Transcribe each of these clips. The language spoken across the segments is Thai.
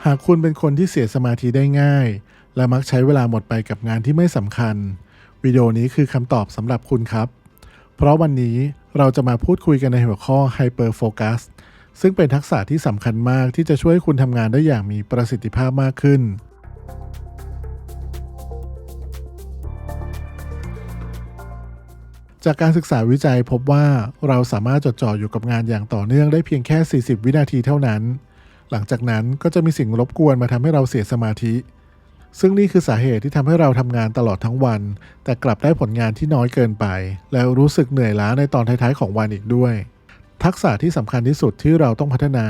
หากคุณเป็นคนที่เสียสมาธิได้ง่ายและมักใช้เวลาหมดไปกับงานที่ไม่สำคัญวิดีโอนี้คือคำตอบสำหรับคุณครับเพราะวันนี้เราจะมาพูดคุยกันในหัวข้อ Hyper Focus ซึ่งเป็นทักษะที่สำคัญมากที่จะช่วยให้คุณทำงานได้อย่างมีประสิทธิภาพมากขึ้นจากการศึกษาวิจัยพบว่าเราสามารถจดจ่ออยู่กับงานอย่างต่อเนื่องได้เพียงแค่40วินาทีเท่านั้นหลังจากนั้นก็จะมีสิ่งรบกวนมาทำให้เราเสียสมาธิซึ่งนี่คือสาเหตุที่ทำให้เราทำงานตลอดทั้งวันแต่กลับได้ผลงานที่น้อยเกินไปแล้วรู้สึกเหนื่อยล้าในตอนท้ายๆของวันอีกด้วยทักษะที่สำคัญที่สุดที่เราต้องพัฒนา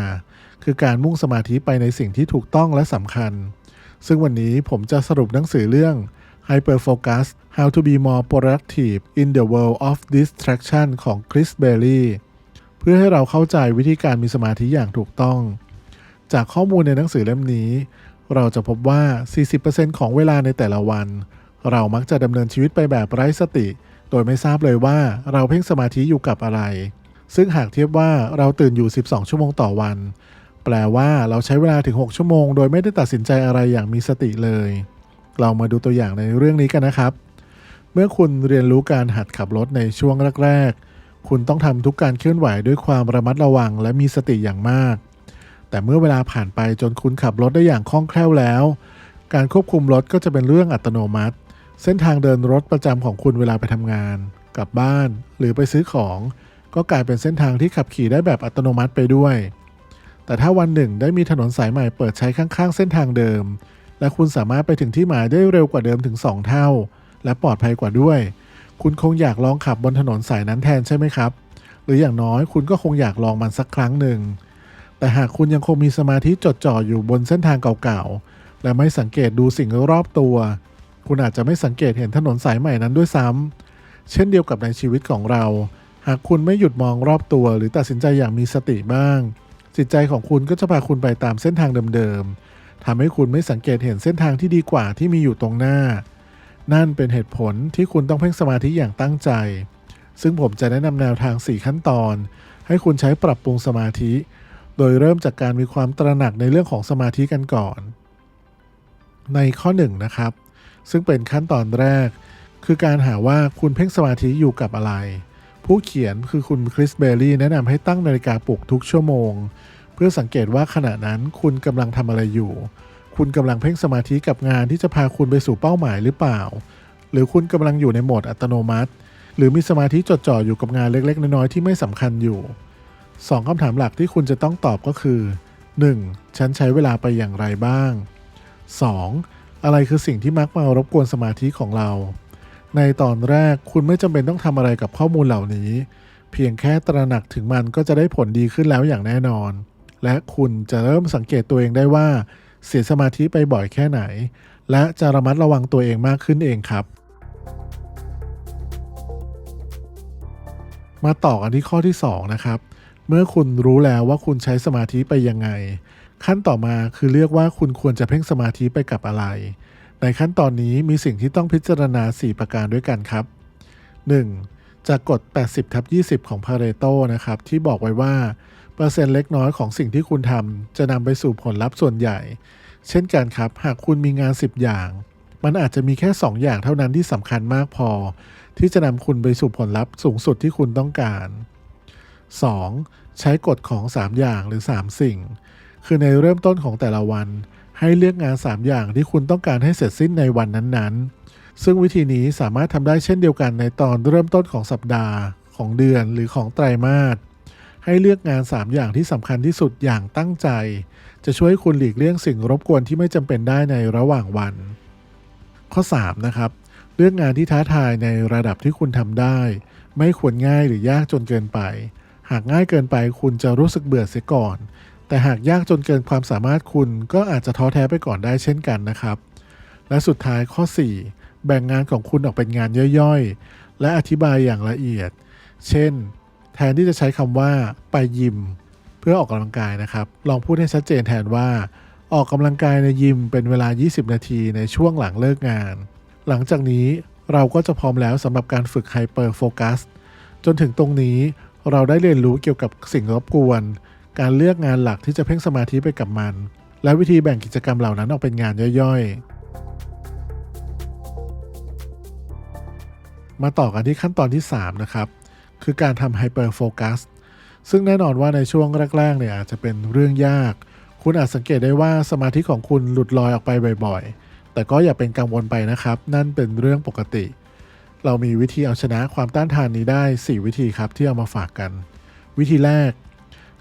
คือการมุ่งสมาธิไปในสิ่งที่ถูกต้องและสำคัญซึ่งวันนี้ผมจะสรุปหนังสือเรื่อง Hyper Focus How to be more productive in the world of distraction ของ Chris Bailey เพื่อให้เราเข้าใจวิธีการมีสมาธิอย่างถูกต้องจากข้อมูลในหนังสือเล่มนี้เราจะพบว่า 40% ของเวลาในแต่ละวันเรามักจะดำเนินชีวิตไปแบบไร้สติโดยไม่ทราบเลยว่าเราเพ่งสมาธิอยู่กับอะไรซึ่งหากเทียบว่าเราตื่นอยู่12ชั่วโมงต่อวันแปลว่าเราใช้เวลาถึง6ชั่วโมงโดยไม่ได้ตัดสินใจอะไรอย่างมีสติเลยเรามาดูตัวอย่างในเรื่องนี้กันนะครับเมื่อคุณเรียนรู้การหัดขับรถในช่วงแรกๆคุณต้องทำทุกการเคลื่อนไหวด้วยความระมัดระวังและมีสติอย่างมากแต่เมื่อเวลาผ่านไปจนคุณขับรถได้อย่างคล่องแคล่วแล้วการควบคุมรถก็จะเป็นเรื่องอัตโนมัติเส้นทางเดินรถประจำของคุณเวลาไปทำงานกลับบ้านหรือไปซื้อของก็กลายเป็นเส้นทางที่ขับขี่ได้แบบอัตโนมัติไปด้วยแต่ถ้าวันหนึ่งได้มีถนนสายใหม่เปิดใช้ข้างๆเส้นทางเดิมและคุณสามารถไปถึงที่หมายได้เร็วกว่าเดิมถึง2เท่าและปลอดภัยกว่าด้วยคุณคงอยากลองขับบนถนนสายนั้นแทนใช่ไหมครับหรืออย่างน้อยคุณก็คงอยากลองมันสักครั้งหนึ่งแต่หากคุณยังคงมีสมาธิจดจ่ออยู่บนเส้นทางเก่าๆและไม่สังเกตดูสิ่งรอบตัวคุณอาจจะไม่สังเกตเห็นถนนสายใหม่นั้นด้วยซ้ำเช่นเดียวกับในชีวิตของเราหากคุณไม่หยุดมองรอบตัวหรือตัดสินใจอย่างมีสติบ้างจิตใจของคุณก็จะพาคุณไปตามเส้นทางเดิมๆทำให้คุณไม่สังเกตเห็นเส้นทางที่ดีกว่าที่มีอยู่ตรงหน้านั่นเป็นเหตุผลที่คุณต้องเพ่งสมาธิอย่างตั้งใจซึ่งผมจะแนะนำแนวทาง4ขั้นตอนให้คุณใช้ปรับปรุงสมาธิโดยเริ่มจากการมีความตระหนักในเรื่องของสมาธิกันก่อนในข้อ1นะครับซึ่งเป็นขั้นตอนแรกคือการหาว่าคุณเพ่งสมาธิอยู่กับอะไรผู้เขียนคือคุณคริสเบลลี่แนะนำให้ตั้งนาฬิกาปลุกทุกชั่วโมงเพื่อสังเกตว่าขณะนั้นคุณกำลังทำอะไรอยู่คุณกำลังเพ่งสมาธิกับงานที่จะพาคุณไปสู่เป้าหมายหรือเปล่าหรือคุณกำลังอยู่ในโหมดอัตโนมัติหรือมีสมาธิจดจ่ออยู่กับงานเล็กๆน้อยๆที่ไม่สำคัญอยู่2คำถามหลักที่คุณจะต้องตอบก็คือ 1. ฉันใช้เวลาไปอย่างไรบ้าง 2. อะไรคือสิ่งที่มักมารบกวนสมาธิของเราในตอนแรกคุณไม่จำเป็นต้องทำอะไรกับข้อมูลเหล่านี้เพียงแค่ตระหนักถึงมันก็จะได้ผลดีขึ้นแล้วอย่างแน่นอนและคุณจะเริ่มสังเกตตัวเองได้ว่าเสียสมาธิไปบ่อยแค่ไหนและจะระมัดระวังตัวเองมากขึ้นเองครับมาต่อกันที่ข้อที่2นะครับเมื่อคุณรู้แล้วว่าคุณใช้สมาธิไปยังไงขั้นต่อมาคือเลือกว่าคุณควรจะเพ่งสมาธิไปกับอะไรในขั้นตอนนี้มีสิ่งที่ต้องพิจารณา4ประการด้วยกันครับ 1. จากกฎ 80/20 ของ Pareto นะครับที่บอกไว้ว่าเปอร์เซ็นต์เล็กน้อยของสิ่งที่คุณทำจะนำไปสู่ผลลัพธ์ส่วนใหญ่เช่นกันครับหากคุณมีงาน10อย่างมันอาจจะมีแค่2อย่างเท่านั้นที่สำคัญมากพอที่จะนำคุณไปสู่ผลลัพธ์สูงสุดที่คุณต้องการ 2. ใช้กฎของ3อย่างหรือ3สิ่งคือในเริ่มต้นของแต่ละวันให้เลือกงาน3อย่างที่คุณต้องการให้เสร็จสิ้นในวันนั้นๆซึ่งวิธีนี้สามารถทำได้เช่นเดียวกันในตอนเริ่มต้นของสัปดาห์ของเดือนหรือของไตรมาสให้เลือกงาน3อย่างที่สำคัญที่สุดอย่างตั้งใจจะช่วยให้คุณหลีกเลี่ยงสิ่งรบกวนที่ไม่จำเป็นได้ในระหว่างวันข้อ3นะครับเลือกงานที่ท้าทายในระดับที่คุณทำได้ไม่ควรง่ายหรือยากจนเกินไปหากง่ายเกินไปคุณจะรู้สึกเบื่อเสียก่อนแต่หากยากจนเกินความสามารถคุณก็อาจจะท้อแท้ไปก่อนได้เช่นกันนะครับและสุดท้ายข้อ4แบ่งงานของคุณออกเป็นงานย่อยๆและอธิบายอย่างละเอียดเช่นแทนที่จะใช้คำว่าไปยิมเพื่อออกกำลังกายนะครับลองพูดให้ชัดเจนแทนว่าออกกำลังกายในยิมเป็นเวลา20นาทีในช่วงหลังเลิกงานหลังจากนี้เราก็จะพร้อมแล้วสำหรับการฝึกไฮเปอร์โฟกัสจนถึงตรงนี้เราได้เรียนรู้เกี่ยวกับสิ่งรบกวนการเลือกงานหลักที่จะเพ่งสมาธิไปกับมัน และวิธีแบ่งกิจกรรมเหล่านั้นออกเป็นงานย่อยๆมาต่อกันที่ขั้นตอนที่3นะครับคือการทำไฮเปอร์โฟกัสซึ่งแน่นอนว่าในช่วงแรกๆเนี่ยอาจจะเป็นเรื่องยากคุณอาจสังเกตได้ว่าสมาธิของคุณหลุดลอยออกไปบ่อยๆแต่ก็อย่าเป็นกังวลไปนะครับนั่นเป็นเรื่องปกติเรามีวิธีเอาชนะความต้านทานนี้ได้4วิธีครับที่เอามาฝากกันวิธีแรก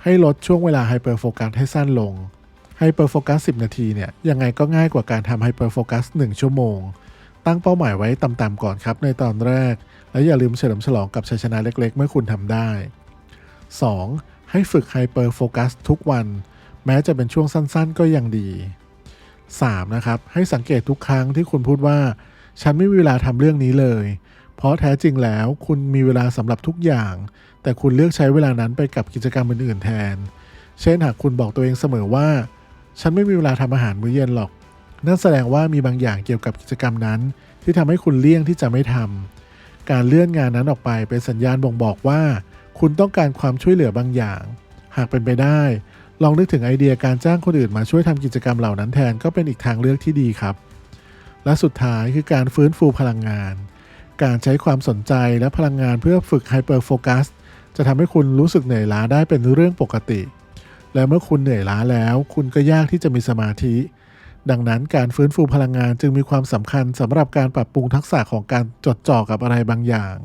ให้ลดช่วงเวลาไฮเปอร์โฟกัสให้สั้นลงไฮเปอร์โฟกัส10นาทีเนี่ยยังไงก็ง่ายกว่าการทำไฮเปอร์โฟกัส1ชั่วโมงตั้งเป้าหมายไว้ต่ำๆก่อนครับในตอนแรกและอย่าลืมเฉลิมฉลองกับชัยชนะเล็กๆเมื่อคุณทำได้ 2. ให้ฝึกไฮเปอร์โฟกัสทุกวันแม้จะเป็นช่วงสั้นๆก็ยังดี 3. นะครับให้สังเกตทุกครั้งที่คุณพูดว่าฉันไม่มีเวลาทำเรื่องนี้เลยเพราะแท้จริงแล้วคุณมีเวลาสำหรับทุกอย่างแต่คุณเลือกใช้เวลานั้นไปกับกิจกรรมอื่นๆแทนเช่นหากคุณบอกตัวเองเสมอว่าฉันไม่มีเวลาทำอาหารมื้อเย็นหรอกนั่นแสดงว่ามีบางอย่างเกี่ยวกับกิจกรรมนั้นที่ทำให้คุณเลี่ยงที่จะไม่ทำการเลื่อนงานนั้นออกไปเป็นสัญญาณบ่งบอกว่าคุณต้องการความช่วยเหลือบางอย่างหากเป็นไปได้ลองนึกถึงไอเดียการจ้างคนอื่นมาช่วยทำกิจกรรมเหล่านั้นแทนก็เป็นอีกทางเลือกที่ดีครับและสุดท้ายคือการฟื้นฟูพลังงานการใช้ความสนใจและพลังงานเพื่อฝึกไฮเปอร์โฟกัสจะทำให้คุณรู้สึกเหนื่อยล้าได้เป็นเรื่องปกติและเมื่อคุณเหนื่อยล้าแล้วคุณก็ยากที่จะมีสมาธิดังนั้นการฟื้นฟูพลังงานจึงมีความสำคัญสำหรับการปรับปรุงทักษะของการจดจ่อกับอะไรบางอย่าง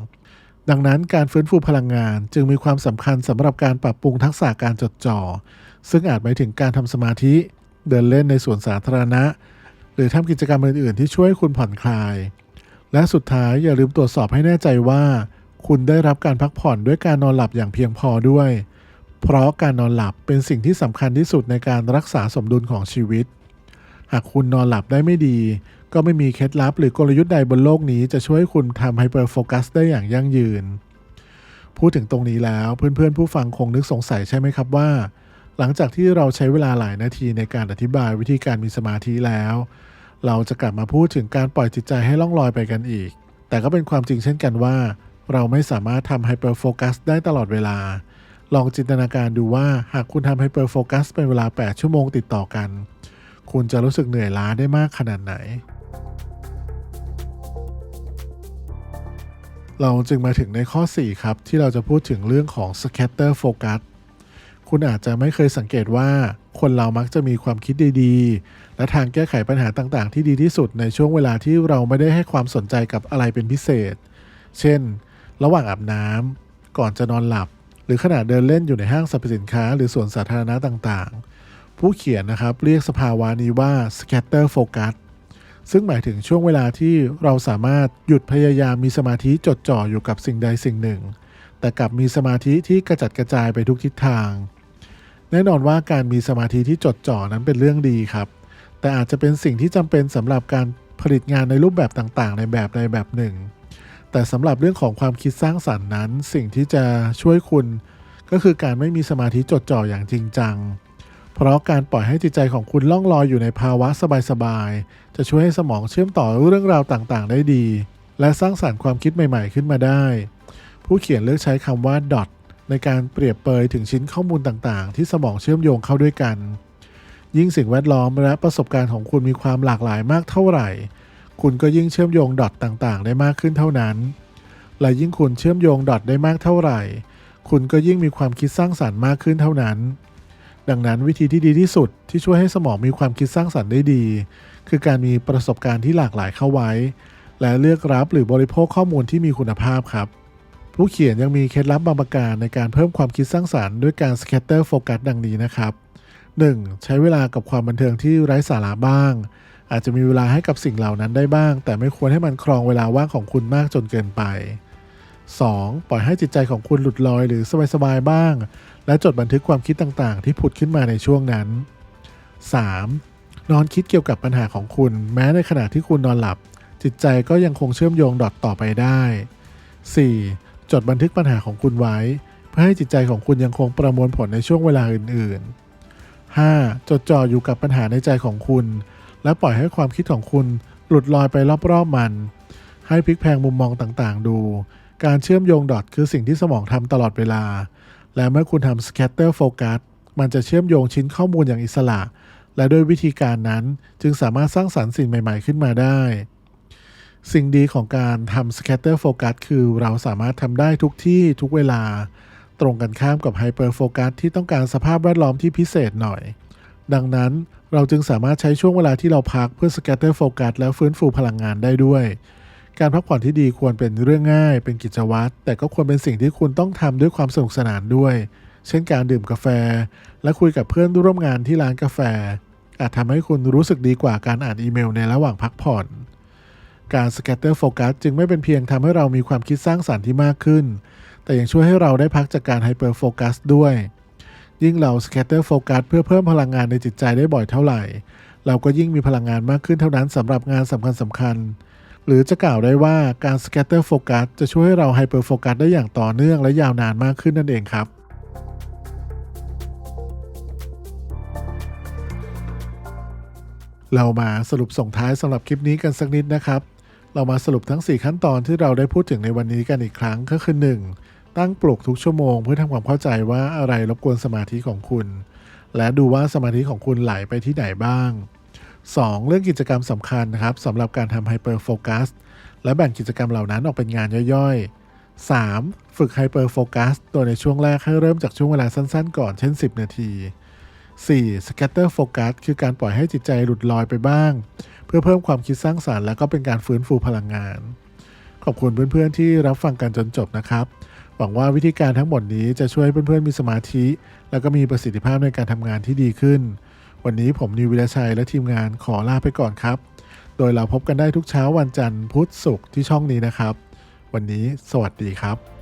ดังนั้นการฟื้นฟูพลังงานจึงมีความสำคัญสำหรับการปรับปรุงทักษะการจดจ่อซึ่งอาจหมายถึงการทำสมาธิเดินเล่นในสวนสาธารณะหรือทำกิจกรรมอื่นๆที่ช่วยคุณผ่อนคลายและสุดท้ายอย่าลืมตรวจสอบให้แน่ใจว่าคุณได้รับการพักผ่อนด้วยการนอนหลับอย่างเพียงพอด้วยเพราะการนอนหลับเป็นสิ่งที่สำคัญที่สุดในการรักษาสมดุลของชีวิตหากคุณนอนหลับได้ไม่ดีก็ไม่มีเคล็ดลับหรือกลยุทธ์ใดบนโลกนี้จะช่วยคุณทำไฮเปอร์โฟกัสได้อย่างยั่งยืนพูดถึงตรงนี้แล้วเพื่อนๆผู้ฟังคงนึกสงสัยใช่ไหมครับว่าหลังจากที่เราใช้เวลาหลายนาทีในการอธิบายวิธีการมีสมาธิแล้วเราจะกลับมาพูดถึงการปล่อยจิตใจให้ล่องลอยไปกันอีกแต่ก็เป็นความจริงเช่นกันว่าเราไม่สามารถทำไฮเปอร์โฟกัสได้ตลอดเวลาลองจินตนาการดูว่าหากคุณทำไฮเปอร์โฟกัสเป็นเวลา8ชั่วโมงติดต่อกันคุณจะรู้สึกเหนื่อยล้าได้มากขนาดไหนเราจึงมาถึงในข้อ4ครับที่เราจะพูดถึงเรื่องของ scatter focus คุณอาจจะไม่เคยสังเกตว่าคนเรามักจะมีความคิดดีๆและทางแก้ไขปัญหาต่างๆที่ดีที่สุดในช่วงเวลาที่เราไม่ได้ให้ความสนใจกับอะไรเป็นพิเศษเช่นระหว่างอาบน้ำก่อนจะนอนหลับหรือขณะเดินเล่นอยู่ในห้างสรรพสินค้าหรือสวนสาธารณะต่างๆผู้เขียนนะครับเรียกสภาวะนี้ว่า scatter focus ซึ่งหมายถึงช่วงเวลาที่เราสามารถหยุดพยายามมีสมาธิจดจ่ออยู่กับสิ่งใดสิ่งหนึ่งแต่กลับมีสมาธิที่กระจัดกระจายไปทุกทิศทางแน่นอนว่าการมีสมาธิที่จดจ่อนั้นเป็นเรื่องดีครับแต่อาจจะเป็นสิ่งที่จำเป็นสำหรับการผลิตงานในรูปแบบต่างๆในแบบใดแบบหนึ่งแต่สำหรับเรื่องของความคิดสร้างสรรค์นั้นสิ่งที่จะช่วยคุณก็คือการไม่มีสมาธิจดจ่ออย่างจริงจังเพราะการปล่อยให้จิตใจของคุณล่องลอยอยู่ในภาวะสบายๆจะช่วยให้สมองเชื่อมต่อเรื่องราวต่างๆได้ดีและสร้างสรรค์ความคิดใหม่ๆขึ้นมาได้ผู้เขียนเลือกใช้คำว่า dot ในการเปรียบเปยถึงชิ้นข้อมูลต่างๆที่สมองเชื่อมโยงเข้าด้วยกันยิ่งสิ่งแวดล้อมและประสบการณ์ของคุณมีความหลากหลายมากเท่าไหร่คุณก็ยิ่งเชื่อมโยงดอทต่างๆได้มากขึ้นเท่านั้นและยิ่งคุณเชื่อมโยงดอทได้มากเท่าไหร่คุณก็ยิ่งมีความคิดสร้างสรรค์มากขึ้นเท่านั้นดังนั้นวิธีที่ดีที่สุดที่ช่วยให้สมองมีความคิดสร้างสรรค์ได้ดีคือการมีประสบการณ์ที่หลากหลายเข้าไว้และเลือกรับหรือบริโภคข้อมูลที่มีคุณภาพครับผู้เขียนยังมีเคล็ดลับบางประการในการเพิ่มความคิดสร้างสรรค์ด้วยการ scatter focus ดังนี้นะครับ 1. ใช้เวลากับความบันเทิงที่ไร้สาระบ้างอาจจะมีเวลาให้กับสิ่งเหล่านั้นได้บ้างแต่ไม่ควรให้มันครองเวลาว่างของคุณมากจนเกินไป 2. ปล่อยให้จิตใจของคุณหลุดลอยหรือสบายๆบ้างและจดบันทึกความคิดต่างๆที่ผุดขึ้นมาในช่วงนั้น 3. นอนคิดเกี่ยวกับปัญหาของคุณแม้ในขณะที่คุณนอนหลับจิตใจก็ยังคงเชื่อมโยงดอทต่อไปได้ 4. จดบันทึกปัญหาของคุณไว้เพื่อให้จิตใจของคุณยังคงประมวลผลในช่วงเวลาอื่นๆ 5. จดจ่ออยู่กับปัญหาในใจของคุณและปล่อยให้ความคิดของคุณหลุดลอยไปรอบๆมันให้พลิกแพลงมุมมองต่างๆดูการเชื่อมโยงดอทคือสิ่งที่สมองทำตลอดเวลาและเมื่อคุณทำ scatter focus มันจะเชื่อมโยงชิ้นข้อมูลอย่างอิสระ และด้วยวิธีการนั้นจึงสามารถสร้างสรรค์สิ่งใหม่ๆขึ้นมาได้สิ่งดีของการทำ scatter focus คือเราสามารถทำได้ทุกที่ทุกเวลาตรงกันข้ามกับ hyper focus ที่ต้องการสภาพแวดล้อมที่พิเศษหน่อยดังนั้นเราจึงสามารถใช้ช่วงเวลาที่เราพักเพื่อ scatter focus แล้วฟื้นฟูพลังงานได้ด้วยการพักผ่อนที่ดีควรเป็นเรื่องง่ายเป็นกิจวัตรแต่ก็ควรเป็นสิ่งที่คุณต้องทำด้วยความสนุกสนานด้วยเช่นการดื่มกาแฟและคุยกับเพื่อนร่วมงานที่ร้านกาแฟอาจทำให้คุณรู้สึกดีกว่าการอ่านอีเมลในระหว่างพักผ่อนการ scatter focus จึงไม่เป็นเพียงทำให้เรามีความคิดสร้างสรรค์ที่มากขึ้นแต่ยังช่วยให้เราได้พักจากการ hyper focus ด้วยยิ่งเรา scatter focus เพื่อเพิ่มพลังงานในจิตใจได้บ่อยเท่าไหร่เราก็ยิ่งมีพลังงานมากขึ้นเท่านั้นสำหรับงานสำคัญหรือจะกล่าวได้ว่าการ scatter focus จะช่วยให้เรา hyper focus ได้อย่างต่อเนื่องและยาวนานมากขึ้นนั่นเองครับเรามาสรุปส่งท้ายสำหรับคลิปนี้กันสักนิดนะครับเรามาสรุปทั้ง4ขั้นตอนที่เราได้พูดถึงในวันนี้กันอีกครั้งก็คือ 1. ตั้งปลุกทุกชั่วโมงเพื่อทำความเข้าใจว่าอะไรรบกวนสมาธิของคุณและดูว่าสมาธิของคุณไหลไปที่ไหนบ้าง 2. เรื่องกิจกรรมสำคัญนะครับสำหรับการทำ Hyper Focus และแบ่งกิจกรรมเหล่านั้นออกเป็นงานย่อยๆ 3. ฝึก Hyper Focus โดยในช่วงแรกให้เริ่มจากช่วงเวลาสั้นๆก่อนเช่น10 นาที 4. Scatter Focus คือการปล่อยให้จิตใจหลุดลอยไปบ้างเพื่อเพิ่มความคิดสร้างสรรค์และก็เป็นการฟื้นฟูพลังงานขอบคุณเพื่อนๆที่รับฟังกันจนจบนะครับหวังว่าวิธีการทั้งหมดนี้จะช่วยให้เพื่อนๆมีสมาธิและก็มีประสิทธิภาพในการทำงานที่ดีขึ้นวันนี้ผมนิว วิรชัยและทีมงานขอลาไปก่อนครับโดยเราพบกันได้ทุกเช้าวันจันทร์พุธศุกร์ที่ช่องนี้นะครับวันนี้สวัสดีครับ